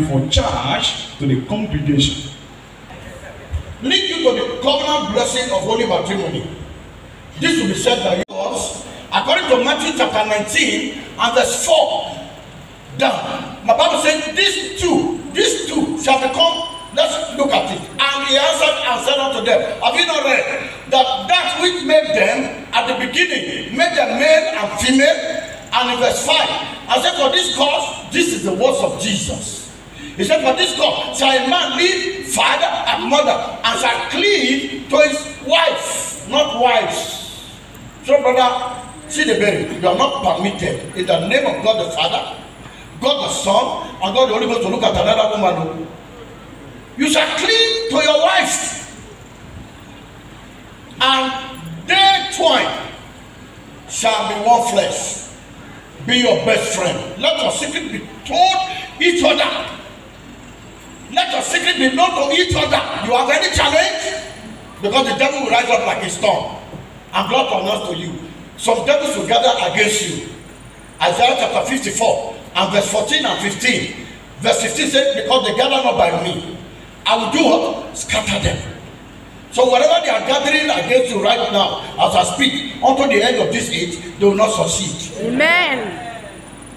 for charge to the congregation. Lead you to the covenant blessing of holy matrimony. This will be said by yours according to Matthew chapter 19 and verse 4 down. My Bible says these two shall become. Let's look at it. And he answered and said unto them, have you not read that which made them at the beginning, made them male and female? And in verse 5, I said, for this cause, this is the words of Jesus. He said, for this cause shall a man leave father and mother and shall cleave to his wife, not wives. So, brother, see the berry. You are not permitted in the name of God the Father, God the Son, and God the Holy Ghost to look at another woman. You shall cleave to your wife, and they twine shall be one flesh. Be your best friend. Let your secret be told each other. Let your secret be known to each other. You have any challenge? Because the devil will rise up like a storm and God will announce to you. Some devils will gather against you. Isaiah chapter 54 and verse 14 and 15. Verse 15 says, because they gather not by me, I will do what? Scatter them. So whatever they are gathering against you right now, as I speak, until the end of this age, they will not succeed. Amen.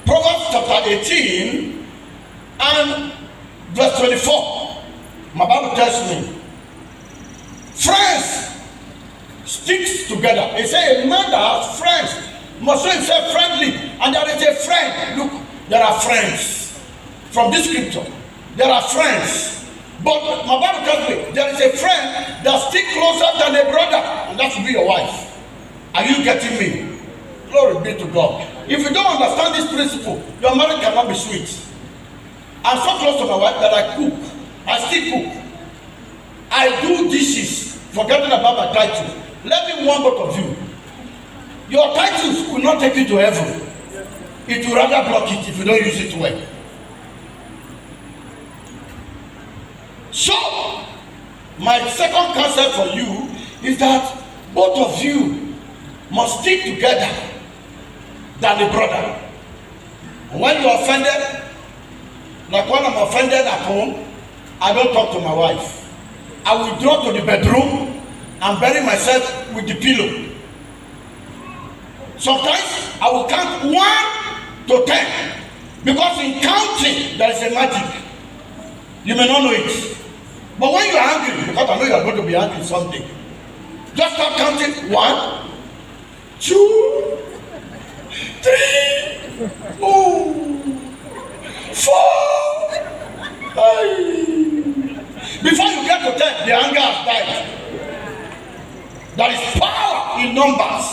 Proverbs chapter 18 and verse 24. My Bible tells me, friends sticks together. It says a man that has friends must show himself friendly. And there is a friend. Look, there are friends. From this scripture, there are friends. But my Bible tells me there is a friend that sticks closer than a brother, and that should be your wife. Are you getting me? Glory be to God. If you don't understand this principle, your marriage cannot be sweet. I'm so close to my wife that I cook. I still cook. I do dishes, forgetting about my titles. Let me warn both of you. Your titles will not take you to heaven. It will rather block it if you don't use it well. So, my second concept for you is that both of you must stick together than a brother. And when you're offended, like when I'm offended at home, I don't talk to my wife. I will withdraw to the bedroom and bury myself with the pillow. Sometimes I will count 1 to 10 because in counting there is a magic. You may not know it. But when you are angry, because I know you are going to be angry someday, just start counting 1, 2, 3, 4, 5. Before you get to 10, the anger has died. There is power in numbers.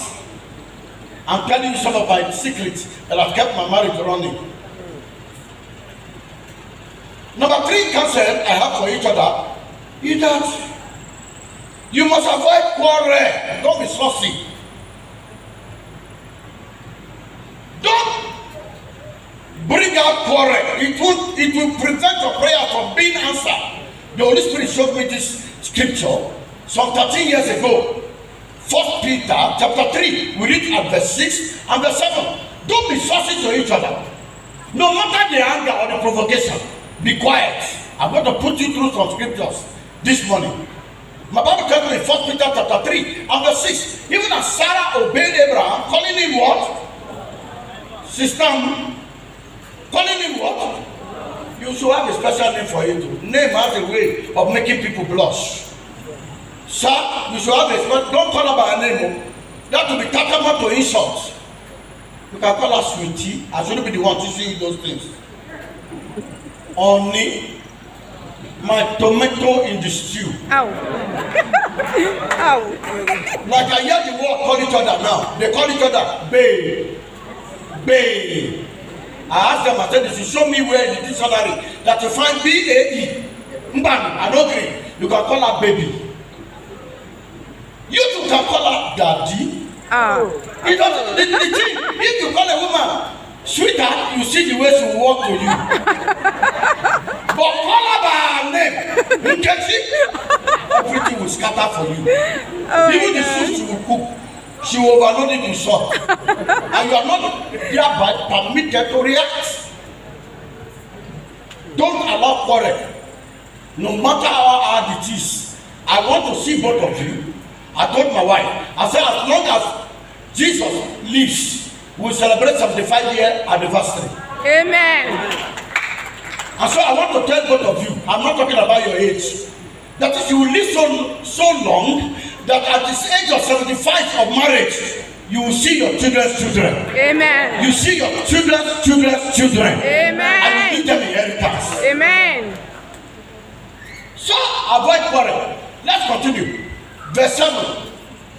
I'm telling you some of my secrets that have kept my marriage running. Number 3 concept I have for each other is that you must avoid quarrel. Don't be saucy. Don't bring out quarrel. It will prevent your prayer from being answered. The Holy Spirit showed me this scripture some 13 years ago. 1 Peter chapter 3. We read at verse 6 and verse 7. Don't be saucy to each other. No matter the anger or the provocation, be quiet. I'm going to put you through some scriptures this morning. My Bible tells me in 1 Peter chapter 3 and verse 6. Even as Sarah obeyed Abraham, calling him what? Sister, calling him what? You should have a special name for it. Name has a way of making people blush. Sir, you should have a special. Don't call her by her name. That will be tantamount to insult. You can call her sweetie. I shouldn't be the one teaching you those things. Only my tomato in the stew. Ow. Ow. Like I hear the word call each other now. They call each other babe. Babe. I asked them, I said, they should show me where in the dictionary that you find B-A-E. Mbani, I don't agree. You can call her baby. You too can call her daddy. Oh. The thing, if you call a woman sweetheart, you see the way she will walk to you. But call her by her name. You can see everything will scatter for you. Oh, even the soup she will cook, she will overload it in salt. And you are not thereby permitted to react. Don't allow quarrel. No matter how hard it is, I want to see both of you. I told my wife, I said, as long as Jesus lives, we'll celebrate 75-year anniversary. Amen. And so I want to tell both of you, I'm not talking about your age, that is, you will live so long that at this age of 75 of marriage, you will see your children's children. Amen. You see your children's children. Amen. And you give them inheritance. Amen. So avoid quarrel. Let's continue. Verse 7.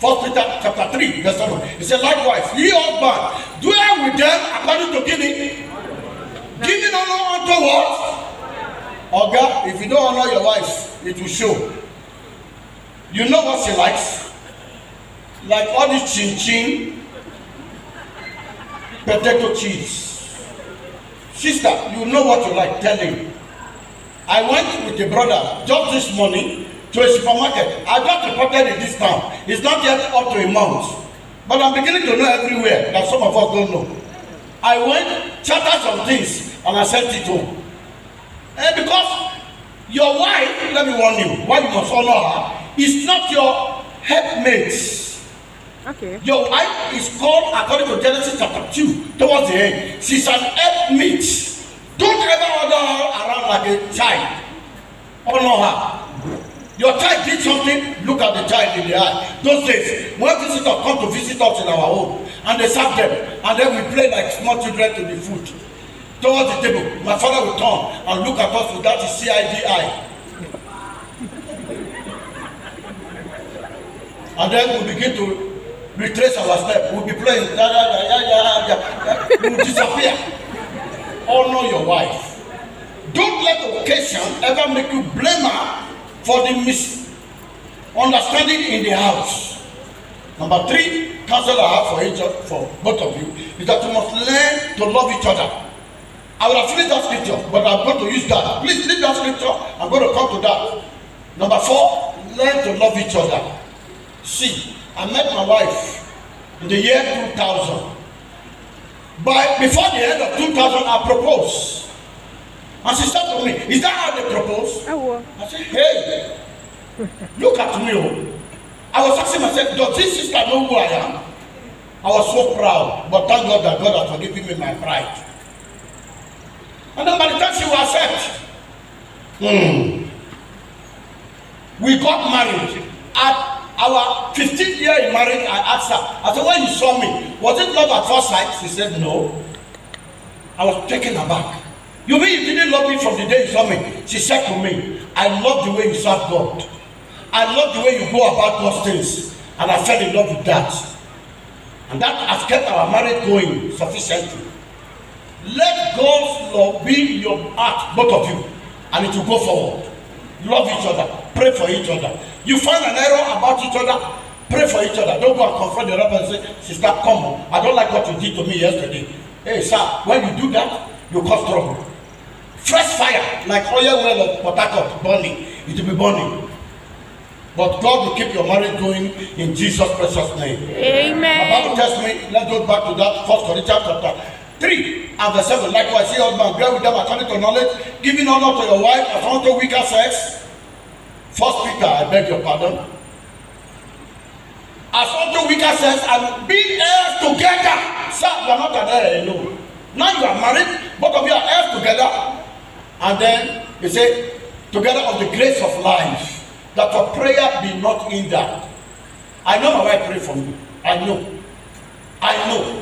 1 Peter chapter 3, verse 7. It says, likewise, ye husband, dwell with them according to giving. Giving honor unto what? Oga, if you don't honor your wife, it will show. You know what she likes? Like all this chin, potato cheese. Sister, you know what you like, tell him. I went with a brother just this morning to a supermarket. I just reported in this town. It's not yet up to a month. But I'm beginning to know everywhere that some of us don't know. I went, chartered some things, and I sent it home. And because your wife, let me warn you, why you must honor her, is not your helpmate. Okay. Your wife is called, according to Genesis chapter 2, towards the end. She's an helpmate. Don't ever order her around like a child. Honor her. Your child did something, look at the child in the eye. Those days, when visitors come to visit us in our home, and they serve them, and then we play like small children to the food. Towards the table, my father will turn and look at us with that CID eye. And then we begin to retrace our step. We'll be playing, we will disappear. Honor your wife. Don't let the occasion ever make you blame her for the misunderstanding in the house. Number 3, counsel I have for both of you is that you must learn to love each other. I will have finished that scripture, but I'm going to use that. Please leave that scripture. I'm going to come to that. Number 4, learn to love each other. See, I met my wife in the year 2000. Before the end of 2000, I proposed. And she said to me, is that how they propose? Oh. I said, hey, look at me. I was asking myself, does this sister know who I am? I was so proud, but thank God that God has forgiven me my pride. And then by the time she will accept, we got married. At our 15th year in marriage, I asked her, I said, when you saw me, was it love at first sight? She said, no. I was taken aback. You mean you didn't love me from the day you saw me? She said to me, I love the way you serve God. I love the way you go about those things. And I fell in love with that. And that has kept our marriage going sufficiently. Let God's love be in your heart, both of you, and it will go forward. Love each other. Pray for each other. You find an error about each other, pray for each other. Don't go and confront the other person and say, sister, come on. I don't like what you did to me yesterday. Hey, sir, when you do that, you cause trouble. Fresh fire, like oil well of Port Harcourt, burning. It will be burning. But God will keep your marriage going in Jesus' precious name. Amen. The Bible tells me, let's go back to that 1 Corinthians chapter 3 and verse 7. Likewise, ye husband, bear with them according to knowledge, giving honor to your wife as unto weaker sex. 1 Peter, I beg your pardon. As unto weaker sex, and being heirs together. Sir, you are not an heir alone. Now you are married, both of you are heirs together. And then you say, together of the grace of life, that your prayer be not hindered. I know my wife prayed for me. I know.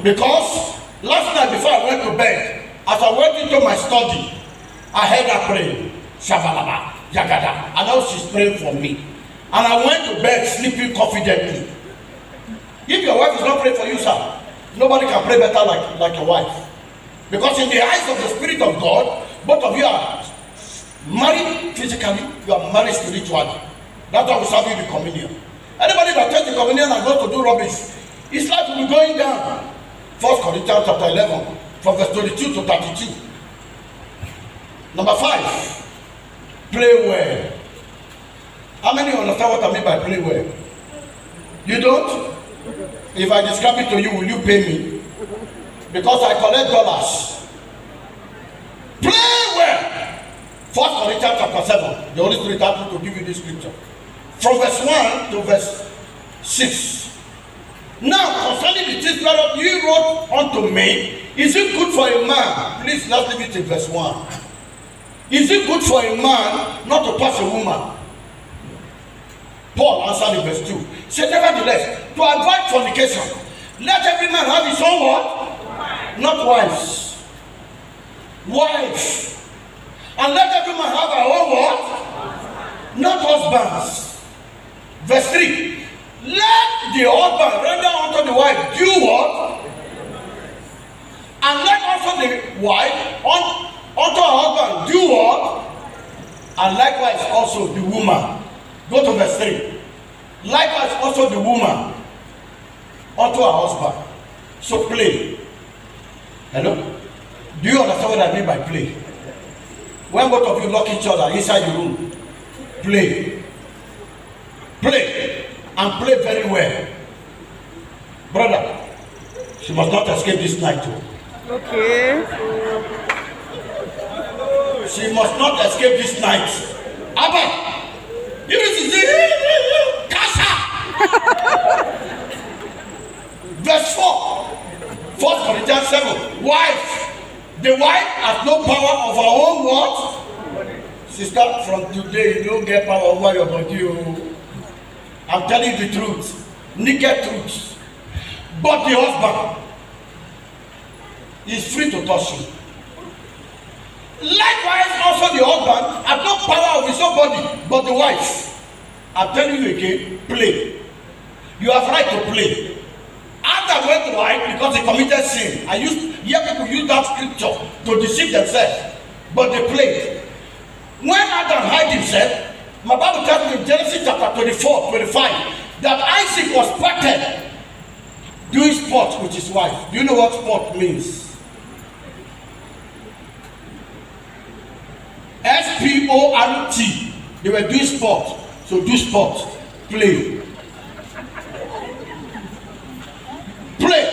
Because last night before I went to bed, as I went into my study, I heard her praying. Shabalaba, Yagada. And now she's praying for me. And I went to bed sleeping confidently. If your wife is not praying for you, sir, nobody can pray better like your wife. Because in the eyes of the Spirit of God, both of you are married physically, you are married spiritually. That's why we serve you the communion. Anybody that takes the communion and goes to do rubbish, his life will be going down. 1 Corinthians chapter 11, from verse 22 to 32. Number 5, play well. How many understand what I mean by play well? You don't? If I describe it to you, will you pay me? Because I collect dollars. Play well. 1 Corinthians chapter 7. The Holy Spirit asked me to give you this scripture. From verse 1 to verse 6. Now, concerning the things whereof ye wrote unto me, is it good for a man? Please, let's leave it in verse 1. Is it good for a man not to touch a woman? Paul answered in verse 2. He said, nevertheless, to avoid fornication, let every man have his own what? Not wives. Wives. And let every man have her own what? Not husbands. Verse 3. Let the husband render unto the wife due what? And let also the wife unto her husband do what? And likewise also the woman. Go to verse 3. Likewise also the woman unto her husband. So play. Hello? Do you understand what I mean by play? When both of you lock each other inside the room, play. Play. And play very well. Brother, she must not escape this night too. Okay. She must not escape this night. Abba, you need to see Kasha. Verse 4. 1 Corinthians 7. Wife. The wife has no power of her own what? Sister, from today you don't get power over your body. I'm telling you the truth. Naked truth. But the husband is free to touch you. Likewise, also the husband has no power of his own body, but the wife. I'm telling you again, play. You have right to play. Adam went to hide because he committed sin. I hear people use that scripture to deceive themselves, but they played. When Adam hid himself, my Bible tells me in Genesis chapter 24, 25, that Isaac was parted doing sport with his wife. Do you know what sport means? S-P-O-R-T. They were doing sport. So do sport. Play. Play.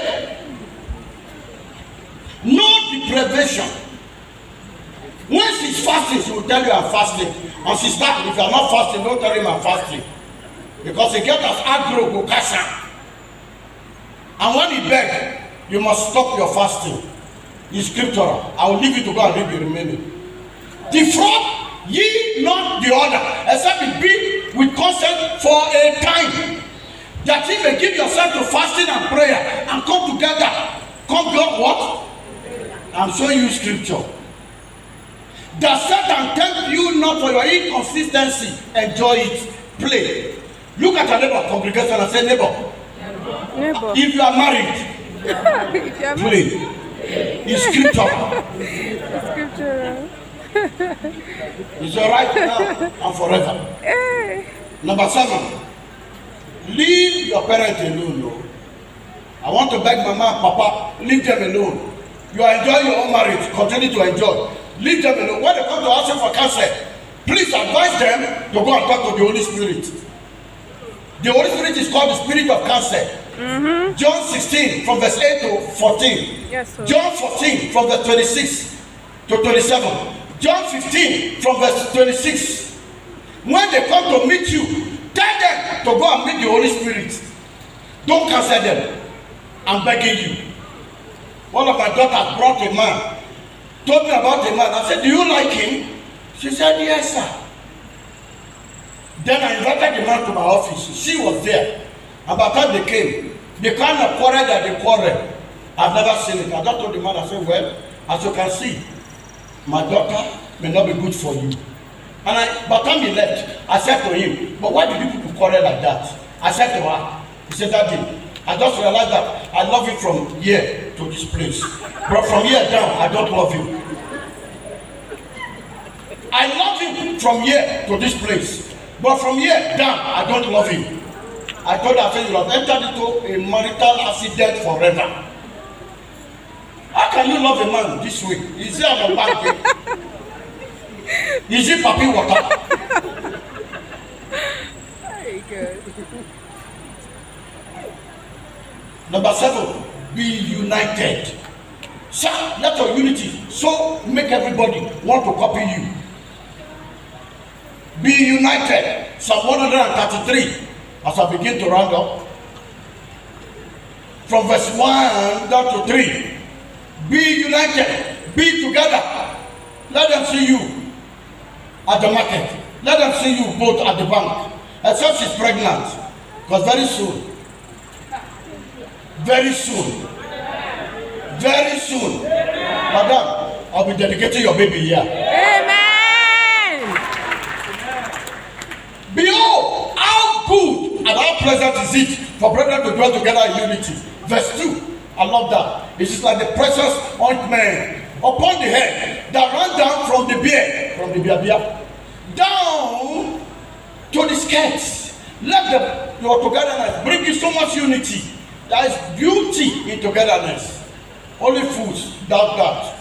No deprivation. When she's fasting, she will tell you I'm fasting. And she's not, if you are not fasting, don't tell him I'm fasting. Because he gets us aggro go kasha. And when he begs, you must stop your fasting. It's scriptural. I will leave you to go and read the remaining. Defraud ye not the other, except it be with consent for a time, that ye may give yourself to fasting and prayer and come together. Come God what? I'm showing you scripture. That Satan tempt you not for your inconsistency. Enjoy it. Play. Look at your neighbor congregation and say, neighbor. Neighbor. If you are married, play. It's scriptural. It's scriptural. It's all right now and forever. Hey. Number 7. Leave your parents alone. No. I want to beg mama and papa, leave them alone. You are enjoying your own marriage, continue to enjoy. Leave them alone. When they come to ask you for counsel, please advise them to go and talk to the Holy Spirit. The Holy Spirit is called the Spirit of Counsel. John 16 from verse 8 to 14. Yes, sir. John 14 from verse 26 to 27. John 15 from verse 26. When they come to meet you, tell them to go and meet the Holy Spirit. Don't cancel them. I'm begging you. One of my daughters brought a man, told me about a man. I said, do you like him? She said, yes, sir. Then I invited the man to my office. She was there. And by the time they came, the kind of quarrel that they quarrel, I've never seen it. I just told the man, I said, well, as you can see, my daughter may not be good for you. And by the time he left, I said to him, but why did you people quarrel like that? I said to her, he said, Daddy, I just realized that I love you from here to this place. But from here down, I don't love you. I love you from here to this place. But from here down, I don't love you. I told her, I said, you have entered into a marital accident forever. How can you love a man this way? Is he on a bank? Is he papi water? Very good. Number 7, be united. So let your unity so make everybody want to copy you. Be united. Psalm 133. As I begin to round up. From verse 1 down to 3. Be united. Be together. Let them see you at the market. Let them see you both at the bank. Except she's pregnant. Because very soon. Very soon. Very soon. Madam, I'll be dedicating your baby here. Amen. Behold, how good and how pleasant is it for brethren to dwell together in unity. Verse 2. I love that. It is like the precious ointment upon the head that ran down from the beard, down to the skirts. Let your togetherness bring you so much unity. There is beauty in togetherness. Only fools doubt that.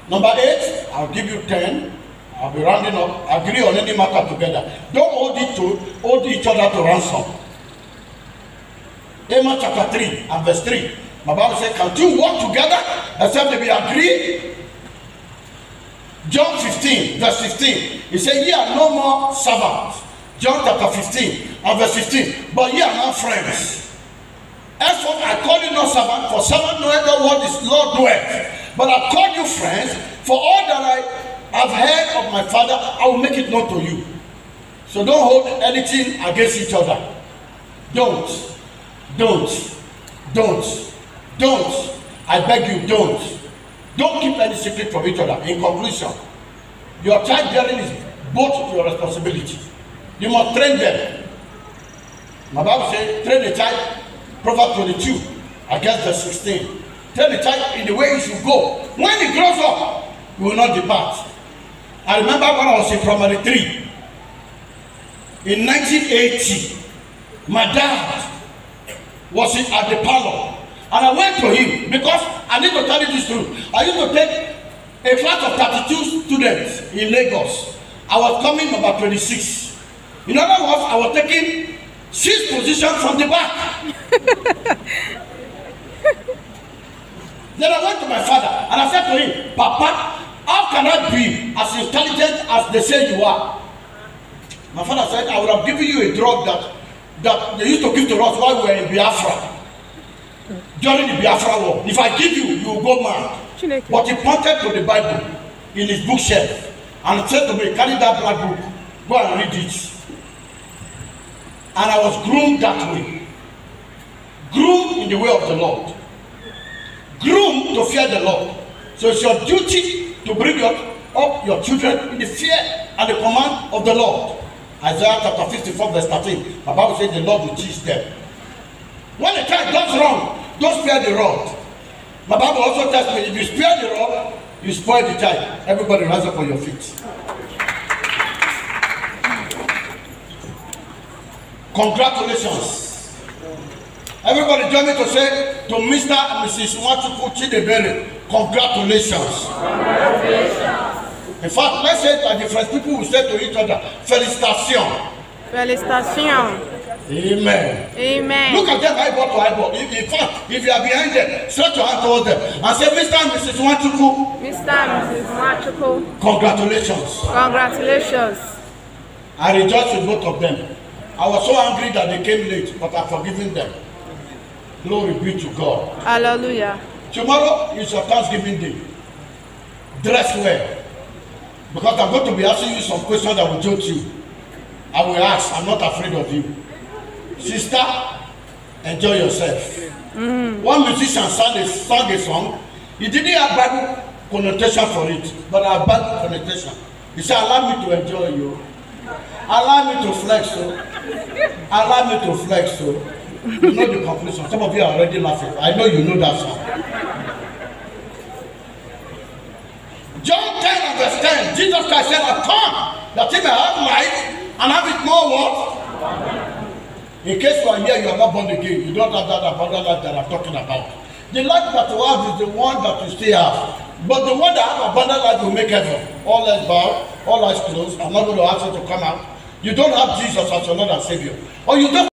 Number 8, I'll give you 10. I'll be rounding up. Agree on any matter together. Don't hold each other to ransom. Amos chapter 3 and verse 3. My Bible says, can two walk together except they be agreed? John 15, verse 15. He said, ye are no more servants. John chapter 15 and verse 15. But ye are now friends. Henceforth I call you not servant, for servant knoweth not what his Lord doeth. But I call you friends, for all that I have heard of my Father, I will make it known to you. So don't hold anything against each other. Don't. I beg you, don't. Don't keep any secret from each other. In conclusion, your childbearing is both your responsibility. You must train them. My Bible says, train the child, Proverbs 22, against verse 16. Train the child in the way he should go. When he grows up, he will not depart. I remember when I was in primary 3, in 1980, my dad was at the parlor, and I went to him because I need to tell you this truth. I used to take a class of 32 students in Lagos. I was coming number 26. In other words, I was taking 6th position from the back. Then I went to my father and I said to him, Papa, how can I be as intelligent as they say you are? My father said, I would have given you a drug that they used to give to us while we were in Biafra. During the Biafra war. If I give you, you will go mad. But he pointed to the Bible in his bookshelf and said to me, carry that black book, go and read it. And I was groomed that way. Groomed in the way of the Lord. Groomed to fear the Lord. So it's your duty to bring up your children in the fear and the command of the Lord. Isaiah chapter 54 verse 13. The Bible says the Lord will teach them. When a child does wrong, don't spare the rod. My Bible also tells me if you spare the rod, you spoil the child. Everybody rise up on your feet. Congratulations. Everybody join me to say to Mr. and Mrs. Nwachukwu Chidebere, congratulations. Congratulations. In fact, let's say that the French people will say to each other, félicitations. Félicitations. Amen. Amen. Look at them eyeball to eyeball. In fact, if you are behind them, stretch your hand towards them and say, Mr. and Mrs. Nwachukwu. Mr. and Mrs. Nwachukwu. Congratulations. Congratulations. I rejoice with both of them. I was so angry that they came late, but I've forgiven them. Glory be to God. Hallelujah. Tomorrow is your Thanksgiving day. Dress well. Because I'm going to be asking you some questions that will jolt you. I will ask. I'm not afraid of you. Sister, enjoy yourself. One musician sang a song. He didn't have Bible connotation for it, but I have Bible connotation. He said, allow me to enjoy you. Allow me to flex so. Allow me to flex so. You know the conclusion. Some of you are already laughing. I know you know that song. John 10 and verse 10. Jesus Christ said, I've come that he may have life and have it more what? In case you are here, you are not born again. You don't have that abundant life that I'm talking about. The life that you have is the one that you still have. But the one that have abundant life will make heaven. All eyes bow, all eyes closed. I'm not going to ask you to come out. You don't have Jesus as your Lord and Savior. Or you don't